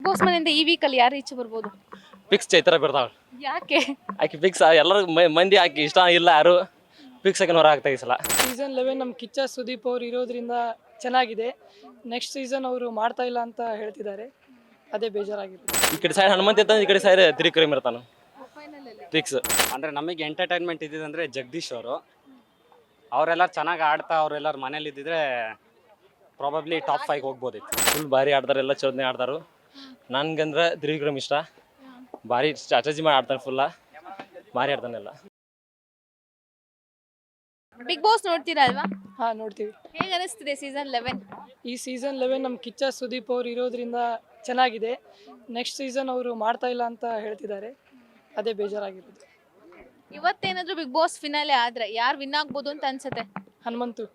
Boss ಮನೆಯಿಂದ ಈ ವೀಕಲ್ಲಿ ಯಾರು ಈಚೆ ಬರ್ಬೋದು? ಫಿಕ್ಸ್ ಚೈತ್ರ ಬರ್ತಾವೆ. ಯಾಕೆ? ಆಕೆ ಫಿಕ್ಸ್ ಎಲ್ಲರೂ ಮಂದಿ ಆಕಿ ಇಷ್ಟ ಇಲ್ಲ ಯಾರು ಫಿಕ್ಸ್ ಆಗಿ ಹೊರ ಆಗ್ತಾ ಈ ಸಲ. ಸೀಸನ್ 11 ನಮ್ಮ ಕಿಚ್ಚ ಸುದೀಪ್ ಅವರು ಇರೋದ್ರಿಂದ ಚೆನ್ನಾಗಿದೆ. ನೆಕ್ಸ್ಟ್ ಸೀಸನ್ ಅವರು ಮಾಡ್ತಾ ಇಲ್ಲ ಅಂತ ಹೇಳ್ತಿದ್ದಾರೆ, ಅದೇ ಬೇಜಾರಾಗಿರುತ್ತೆ. ಈ ಕಡೆ ಸೈಡ್ ಹನುಮಂತ ಇರ್ತಾನೆ, ಈ ಕಡೆ ಸೈಡ್ ತ್ರಿವಿಕ್ರಮ್ ಇರ್ತಾನೆ ಫಿಕ್ಸ್. ಅಂದರೆ ನಮಗೆ ಎಂಟರ್ಟೈನ್ಮೆಂಟ್ ಇದ್ದಿದ್ದಂದರೆ ಜಗದೀಶ್ ಅವರೆಲ್ಲ ಚೆನ್ನಾಗಿ ಆಡ್ತಾ ಅವರೆಲ್ಲರ ಮನೇಲಿ ಇದ್ದಿದ್ರೆ ಪ್ರಾಬಬ್ಲಿ ಟಾಪ್ 5 ಹೋಗ್ಬೋದಿತ್ತು. ಫುಲ್ ಭಾರಿ ಆಡ್ತಾರೆ, ಎಲ್ಲ ಚೋದನೆ ಆಡ್ತಾರು. ನನ್ಗಂದ್ರೆ ತ್ರಿವಿಕ್ರಮ್ ಇಷ್ಟ, ಭಾರಿ ಸ್ಟ್ರಾಟಜಿ ಮಾಡಿ ಆಡ್ತಾನೆ, ಫುಲ್ಲ ಭಾರಿ ಆಡ್ತಾನೆಲ್ಲ. ಬಿಗ್ ಬಾಸ್ ನೋಡ್ತೀರಾ ಅಲ್ವಾ? ಹಾಂ, ನೋಡ್ತೀವಿ. ಹೇಗೆ ಅನಿಸ್ತಿದೆ ಸೀಸನ್ 11? ಈ ಸೀಸನ್ 11 ನಮ್ಮ ಕಿಚ್ಚ ಸುದೀಪ್ ಅವರು ಇರೋದ್ರಿಂದ ಚೆನ್ನಾಗಿದೆ. ನೆಕ್ಸ್ಟ್ ಸೀಸನ್ ಅವರು ಮಾಡ್ತಾ ಇಲ್ಲ ಅಂತ ಹೇಳ್ತಿದ್ದಾರೆ, ಅದೇ ಬೇಜಾರಾಗಿರುತ್ತೆ. ಇವತ್ತೇನಾದ್ರೂ ಬಿಗ್ ಬಾಸ್ ಫಿನಾಲೆ ಆದ್ರೆ ಯಾರು ವಿನ್ ಆಗ್ಬೋದು ಅಂತ ಅನ್ಸುತ್ತೆ? ಹನುಮಂತು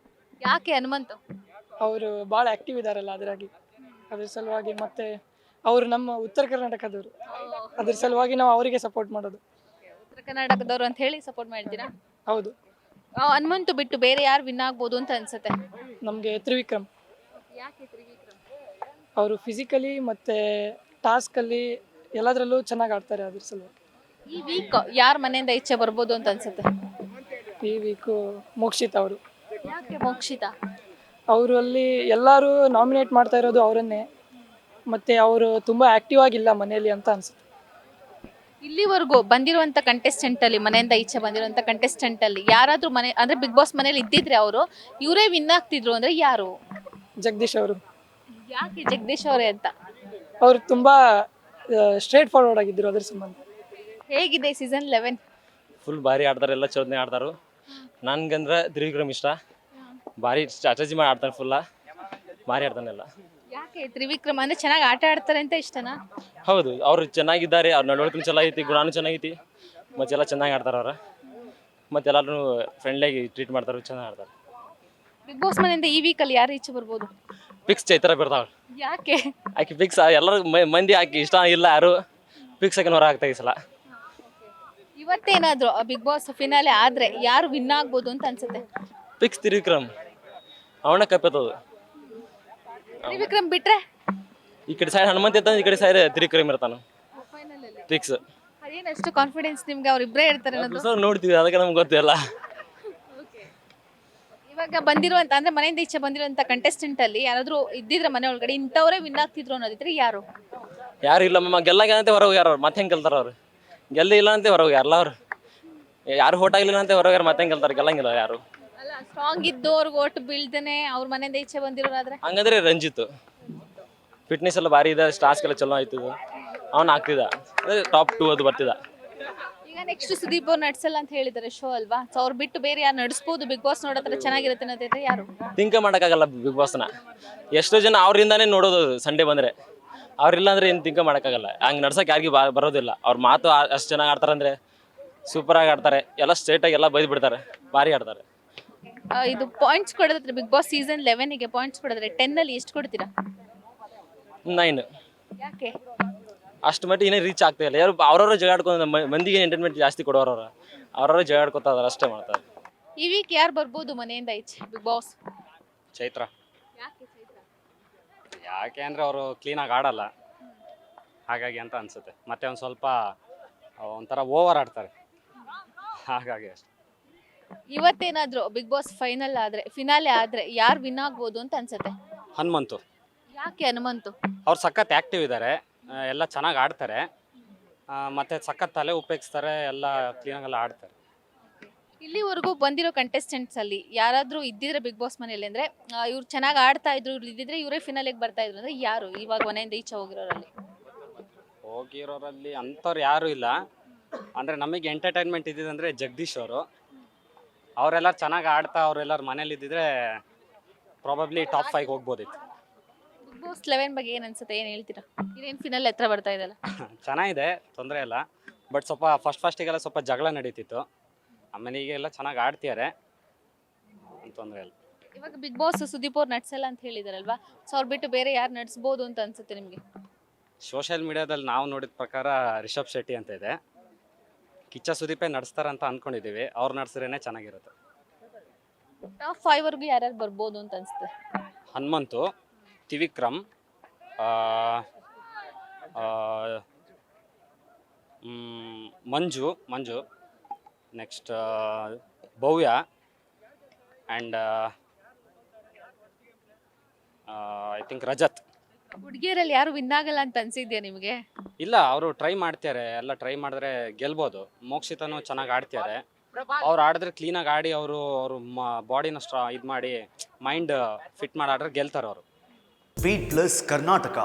ಯಾಕೆ ಹನುಮಂತು? ಅವರು ಭಾಳ ಆ್ಯಕ್ಟಿವ್ ಇದ್ದಾರಲ್ಲ, ಅದ್ರ ಸಲುವಾಗಿ. ಮತ್ತು ಅವರು ನಮ್ಮ ಉತ್ತರ ಕರ್ನಾಟಕದವರು, ಅದ್ರ ಸಲುವಾಗಿ ನಾವು ಅವರಿಗೆ ಸಪೋರ್ಟ್ ಮಾಡೋದು. ಉತ್ತರ ಕರ್ನಾಟಕದವರು ಅಂತ ಹೇಳಿ ಸಪೋರ್ಟ್ ಮಾಡ್ತೀರಾ? ಹೌದು. ಹನುಮಂತು ಬಿಟ್ಟು ಬೇರೆ ಯಾರು ವಿನ್ ಆಗ್ಬೋದು ಅಂತ ಅನ್ಸುತ್ತೆ? ನಮಗೆ ತ್ರಿವಿಕ್ರಮ್. ಯಾಕೆ ತ್ರಿವಿಕ್ರಮ್? ಅವರು ಫಿಸಿಕಲಿ ಮತ್ತು ಟಾಸ್ಕಲ್ಲಿ ಎಲ್ಲದರಲ್ಲೂ ಚೆನ್ನಾಗಿ ಆಡ್ತಾರೆ, ಅದ್ರ ಸಲುವಾಗಿ. ಈ ವೀಕ್ ಯಾರ ಮನೆಯಿಂದ ಈಚೆ ಬರ್ಬೋದು ಅಂತ ಅನ್ಸುತ್ತೆ? ಈ ವೀಕು ಮೋಕ್ಷಿತ್ ಅವರು. ಯಾಕೆ ಮೋಕ್ಷಿತಾ? ಅವರು ಅಲ್ಲಿ ಎಲ್ಲರೂ ನಾಮಿನೇಟ್ ಮಾಡ್ತಾ ಇರೋದು ಅವರನ್ನೇ, ಮತ್ತು ಅವರು ತುಂಬ ಆ್ಯಕ್ಟಿವ್ ಆಗಿಲ್ಲ ಮನೆಯಲ್ಲಿ ಅಂತ ಅನ್ಸುತ್ತೆ. ಇಲ್ಲಿವರೆಗೂ ಬಂದಿರುವಂತ ಕಂಟೆಸ್ಟೆಂಟ್ ಅಲ್ಲಿ, ಮನೆಯಿಂದ ಈಚೆ ಬಂದಿರುವಂತ ಕಂಟೆಸ್ಟೆಂಟ್ ಅಲ್ಲಿ ಯಾರಾದ್ರೂ ಮನೆ ಅಂದ್ರೆ ಬಿಗ್ ಬಾಸ್ ಮನೇಲಿ ಇದ್ದಿದ್ರೆ ಅವರು ಇವರೇ ವಿನ್ ಆಗ್ತಿದ್ರು ಅಂದ್ರೆ ಯಾರು? ಜಗದೀಶ್ ಅವರು. ಯಾಕೆ ಜಗದೀಶ್ ಅವರೇ ಅಂತ? ಅವರು ತುಂಬ ಸ್ಟ್ರೇಟ್ ಫಾರ್ವರ್ಡ್ ಆಗಿದ್ದರು, ಅದ್ರ ಸಂಬಂಧ. ಹೇಗಿದೆ ಸೀಸನ್ 11? ಫುಲ್ ಭಾರಿ ಆಡ್ತಾರೆ, ಎಲ್ಲ ಚೋದನೆ ಆಡ್ತಾರು. ನನ್ಗಂದ್ರೆ ತ್ರಿವಿಕ್ರಮ್ ಇಷ್ಟ, ಭಾರಿ ಸ್ಟ್ರಾಟಜಿ ಮಾಡಿ ಆಡ್ತಾನೆ, ಫುಲ್ಲ ಭಾರಿ ಆಡ್ತಾನೆಲ್ಲ. ಯಾಕೆ ತ್ರಿವಿಕ್ರಮ್ ಅಂದ್ರೆ ಚೆನ್ನಾಗಿ ಆಟ ಆಡ್ತಾರೆ ಅಂತ ಇಷ್ಟನಾ? ಹೌದು, ಅವ್ರು ಚೆನ್ನಾಗಿದ್ದಾರೆ, ಅವ್ರ ನಡವಳಿಕೆ ಚೆನ್ನಾಗೈತಿ, ಗುಣಾನು ಚೆನ್ನಾಗೈತಿ, ಮತ್ತೆಲ್ಲ ಚೆನ್ನಾಗಿ ಆಡ್ತಾರೆ ಅವ್ರ. ಮತ್ತೆಲ್ಲರೂ ಫ್ರೆಂಡ್ಲಿಯಾಗಿ ಟ್ರೀಟ್ ಮಾಡ್ತಾರೆ, ಚೆನ್ನಾಗಿ ಆಡ್ತಾರೆ. ಬಿಗ್ ಬಾಸ್ ಮನೆಯಿಂದ ಈ ವೀಕಲ್ಲಿ ಯಾರು ಈಚೆ ಬರ್ಬೋದು? ಫಿಕ್ಸ್ ಚೈತ್ರ ಬರ್ತಾವೆ. ಯಾಕೆ? ಆಕೆ ಫಿಕ್ಸ್ ಎಲ್ಲರೂ ಮಂದಿ ಆಕಿ ಇಷ್ಟ ಇಲ್ಲ ಯಾರು ಫಿಕ್ಸ್ ಆಗಿ ಹೊರ ಆಗ್ತಾ ಈ ಸಲ. ಇವತ್ತೇನಾದ್ರೂ ಬಿಗ್ ಬಾಸ್ ಫಿನಾಲೆ ಆದ್ರೆ ಯಾರು ವಿನ್ ಆಗ್ಬೋದು ಅಂತ ಅನ್ಸುತ್ತೆ? ಫಿಕ್ಸ್ ತ್ರಿವಿಕ್ರಮ್, ಅವನ ಕಪ್ಪೆತ್ತದು. ತ್ರಿವಿಕ್ರಮ್ ಬಿಟ್ರೆ ಈ ಕಡೆ ಸೈಡ್ ಹನುಮಂತ ಇರ್ತಾನೆ, ಈ ಕಡೆ ಸೈಡ್ ತ್ರಿವಿಕ್ರಮ್ ಇರ್ತಾನೆ ಫಿಕ್ಸ್. ಅದೇನಷ್ಟು ಕಾನ್ಫಿಡೆನ್ಸ್ ನಿಮ್ಗೆ ಅವ್ರಿಬ್ರೇ ಇರ್ತಾರೆ ಅನ್ನೋದು? ನೋಡ್ತೀವಿ, ಅದಕ್ಕೆ ನಮ್ಗೆ ಗೊತ್ತಿಲ್ಲ. ಇವಾಗ ಬಂದಿರುವಂತ ಅಂದ್ರೆ ಮನೆಯಿಂದ ಈಚೆ ಬಂದಿರುವಂತ ಕಂಟೆಸ್ಟೆಂಟ್ ಅಲ್ಲಿ ಯಾರಾದ್ರೂ ಇದ್ದಿದ್ರೆ ಮನೆ ಒಳಗಡೆ ಇಂಥವರೇ ವಿನ್ ಆಗ್ತಿದ್ರು ಅನ್ನೋದಿದ್ರೆ ಯಾರು? ಯಾರು ಇಲ್ಲ ಮಮ್ಮ, ಗೆಲ್ಲಾಗಂತೆ ಹೊರ ಹೋಗ್ಯಾರ ಅವ್ರು, ಮತ್ತೆ ಹೆಂಗೆ ಗೆಲ್ತಾರ ಅವ್ರು? ಗೆಲ್ಲ ಇಲ್ಲ ಅಂತೆ ಹೊರ ಹೋಗ್ಯಾರಲ್ಲ ಅವ್ರು. ಯಾರು ಓಟ್ ಆಗಿಲ್ಲ ಅಂತ ಹೊರ ಹೋಗ್ಯಾರ, ಮತ್ತೆ ಹೆಂಗೆ ಗೆಲ್ತಾರೆ? ಗೆಲ್ಲಂಗಿಲ್ಲ ಯಾರು. ಅಲ್ಲ, ಸ್ಟ್ರಾಂಗ್ ಇದ್ದು ಅವ್ರಿಗೆ ಓಟ್ ಬೀಳ್ದೇನೆ ಅವ್ರ ಮನೆಯಿಂದ ಈಚೆ ಬಂದಿರೋರಾದ್ರೆ? ಹಂಗಂದ್ರೆ ರಂಜಿತ್ ಫಿಟ್ನೆಸ್ ಎಲ್ಲ ಭಾರಿ ಇದೆ, ಟಾಸ್ಕ್ ಎಲ್ಲ ಚಲೋ ಆಯ್ತದ, ಅವ್ನು ಆಗ್ತಿದ, ಅದೇ ಟಾಪ್ 2 ಅದು ಬರ್ತಿದ. ಈಗ ನೆಕ್ಸ್ಟ್ ಸುದೀಪ್ ಅವ್ರು ನಡ್ಸಲ್ಲ ಅಂತ ಹೇಳಿದ್ದಾರೆ ಶೋ ಅಲ್ವಾ? ಸೊ ಅವ್ರು ಬಿಟ್ಟು ಬೇರೆ ಯಾರು ನಡೆಸ್ಬೋದು ಬಿಗ್ ಬಾಸ್ ನೋಡೋದ್ರ ಚೆನ್ನಾಗಿರುತ್ತೆ ಅನ್ನೋದಿದ್ರೆ ಯಾರು? ಥಿಂಕ್ ಮಾಡೋಕ್ಕಾಗಲ್ಲ ಬಿಗ್ ಬಾಸ್ನ. ಎಷ್ಟೋ ಜನ ಅವ್ರಿಂದಾನೇ ನೋಡೋದು ಸಂಡೇ ಬಂದರೆ, ಅವ್ರಿಲ್ಲ ಅಂದ್ರೆ ಏನು ಥಿಂಕ್ ಮಾಡೋಕ್ಕಾಗಲ್ಲ. ಹಂಗೆ ನಡ್ಸೋಕೆ ಯಾರಿಗೂ ಬರೋದಿಲ್ಲ. ಅವ್ರ ಮಾತು ಅಷ್ಟು ಚೆನ್ನಾಗಿ ಆಡ್ತಾರೆ ಅಂದರೆ ಸೂಪರಾಗಿ ಆಡ್ತಾರೆ, ಎಲ್ಲ ಸ್ಟ್ರೇಟಾಗಿ ಎಲ್ಲ ಬೈದು ಬಿಡ್ತಾರೆ, ಭಾರಿ ಆಡ್ತಾರೆ. ಇದು ಪಾಯಿಂಟ್ಸ್ ಕೊಡೋದ್ರೆ ಬಿಗ್ ಬಾಸ್ ಸೀಸನ್ 11ಗೆ ಪಾಯಿಂಟ್ಸ್ ಕೊಡಿದ್ರೆ 10 ಅಲ್ಲಿ ಎಷ್ಟು ಕೊಡ್ತೀರಾ? 9. ಯಾಕೆ? ಅಷ್ಟು ಮಟ್ಟಿಗೆ ಏನೇ ರೀಚ್ ಆಗ್ತಾ ಇಲ್ಲ. ಯಾರು ಅವ್ರವ್ರ ಜಗಾಡ್ಕೊಂಡು ಮಂದಿಗೆ ಎಂಟರ್ಟೈನ್ಮೆಂಟ್ ಜಾಸ್ತಿ ಕೊಡೋರವ್ರ, ಅವ್ರವ್ರ ಜಗಾಡ್ಕೊತಾ ಇದಾರೆ, ಅಷ್ಟೇ ಮಾಡ್ತಾರೆ. ಈ ವೀಕ್ ಯಾರು ಬರ್ಬೋದು ಮನೆಯಿಂದ ಈಚೆ ಬಿಗ್ ಬಾಸ್? ಚೈತ್ರ. ಯಾಕೆ ಚೈತ್ರ? ಯಾಕೆ ಅಂದರೆ ಅವರು ಕ್ಲೀನಾಗಿ ಆಡಲ್ಲ, ಹಾಗಾಗಿ ಅಂತ ಅನಿಸುತ್ತೆ. ಮತ್ತು ಒಂದು ಸ್ವಲ್ಪ ಒಂಥರ ಓವರ್ ಆಡ್ತಾರೆ, ಹಾಗಾಗಿ ಅಷ್ಟೆ. ಇವತ್ತೇನಾದ್ರೂ ಬಿಗ್ ಬಾಸ್ ಫಿನಾಲೆ ಆದ್ರೆ ಯಾರು ವಿನ್ ಆಗ್ಬೋದು ಅಂತ ಅನ್ಸುತ್ತೆ? ಹನುಮಂತು. ಯಾಕೆ ಹನುಮಂತು? ಅವ್ರು ಸಖತ್ ಆ್ಯಕ್ಟಿವ್ ಇದ್ದಾರೆ, ಎಲ್ಲ ಚೆನ್ನಾಗಿ ಆಡ್ತಾರೆ, ಮತ್ತು ಸಖತ್ ತಲೆ ಉಪಯೋಗಿಸ್ತಾರೆ, ಎಲ್ಲ ಕ್ಲೀನಾಗೆಲ್ಲ ಆಡ್ತಾರೆ. ಇಲ್ಲಿವರೆಗೂ ಬಂದಿರೋ ಕಂಟೆಸ್ಟೆಂಟ್ಸ್ ಅಲ್ಲಿ ಯಾರಾದ್ರೂ ಇದ್ದಿದ್ರೆ ಬಿಗ್ ಬಾಸ್ ಮನೆಯಲ್ಲಿ ಅಂದ್ರೆ ಇವ್ರು ಚೆನ್ನಾಗಿ ಆಡ್ತಾ ಇದ್ರು, ಇವ್ರು ಇದ್ದಿದ್ರೆ ಇವರೇ ಫಿನಾಲೆಗೆ ಬರ್ತಾ ಇದ್ರು ಅಂದ್ರೆ ಯಾರು ಇವಾಗ ಮನೆಯಿಂದ ಈಚೆ ಹೋಗಿರೋರಲ್ಲಿ ಅಂಥವ್ರು ಯಾರೂ ಇಲ್ಲ. ಅಂದರೆ ನಮಗೆ ಎಂಟರ್ಟೈನ್ಮೆಂಟ್ ಇದ್ದಿದ್ದಂದರೆ ಜಗದೀಶ್ ಅವರೆಲ್ಲ ಚೆನ್ನಾಗಿ ಆಡ್ತಾ ಅವರೆಲ್ಲರ ಮನೇಲಿ ಇದ್ದಿದ್ರೆ ಪ್ರಾಬಬ್ಲಿ ಟಾಪ್ 5 ಹೋಗ್ಬೋದಿತ್ತು. ಬಿಗ್ ಬಾಸ್ 11 ಬಗ್ಗೆ ಏನು ಅನ್ಸುತ್ತೆ, ಏನು ಹೇಳ್ತೀರಾ? ಇದೇನು ಫಿನಾಲೆ ಹತ್ರ ಬರ್ತಾ ಇದೆಯಲ್ಲ? ಚೆನ್ನಾಗಿದೆ, ತೊಂದರೆ ಇಲ್ಲ. ಬಟ್ ಸ್ವಲ್ಪ ಫಸ್ಟಿಗೆಲ್ಲ ಸ್ವಲ್ಪ ಜಗಳ ನಡೀತಿತ್ತು, ಆಮೇಲೆ ಈಗೆಲ್ಲ ಚೆನ್ನಾಗಿ ಆಡ್ತಿದ್ದಾರೆ, ತೊಂದರೆ ಇಲ್ಲ. ಇವಾಗ ಬಿಗ್ ಬಾಸ್ ಸುದೀಪ್ ಅವ್ರು ನಡ್ಸಲ್ಲ ಅಂತ ಹೇಳಿದಾರಲ್ವಾ? ಸೊ ಅವ್ರು ಬಿಟ್ಟು ಬೇರೆ ಯಾರು ನಡ್ಸ್ಬೋದು ಅಂತ ಅನ್ಸುತ್ತೆ ನಿಮಗೆ? ಸೋಷಿಯಲ್ ಮೀಡಿಯಾದಲ್ಲಿ ನಾವು ನೋಡಿದ ಪ್ರಕಾರ ರಿಷಬ್ ಶೆಟ್ಟಿ ಅಂತ ಇದೆ, ಕಿಚ್ಚ ಸುದೀಪೇ ನಡೆಸ್ತಾರಂತ ಅಂದ್ಕೊಂಡಿದ್ದೀವಿ. ಅವ್ರು ನಡೆಸಿದ್ರೇ ಚೆನ್ನಾಗಿರುತ್ತೆ. ಟಾಪ್ 5 ವರೆಗೂ ಯಾರ್ಯಾರು ಬರ್ಬೋದು ಅಂತ ಅನ್ಸುತ್ತೆ? Hanumanthu, Trivikram, Manju next Bhavya and I think Rajat. ಹುಡುಗಿಯರಲ್ಲಿ ಯಾರು ವಿನ್ ಆಗಲ್ಲ ಅಂತ ಅನ್ಸಿದ್ಯಾ ನಿಮಗೆ? ಇಲ್ಲ, ಅವರು ಟ್ರೈ ಮಾಡ್ತಾರೆ, ಎಲ್ಲ ಟ್ರೈ ಮಾಡಿದ್ರೆ ಗೆಲ್ಬೋದು. ಮೋಕ್ಷಿತನೂ ಚೆನ್ನಾಗಿ ಆಡ್ತಾರೆ. ಅವ್ರು ಆಡಿದ್ರೆ ಕ್ಲೀನಾಗಿ ಆಡಿ ಅವರು ಬಾಡಿನ ಇದು ಮಾಡಿ ಮೈಂಡ್ ಫಿಟ್ ಮಾಡಿ ಆಡಿದ್ರೆ ಗೆಲ್ತಾರೆ ಅವರು. Beat plus Karnataka.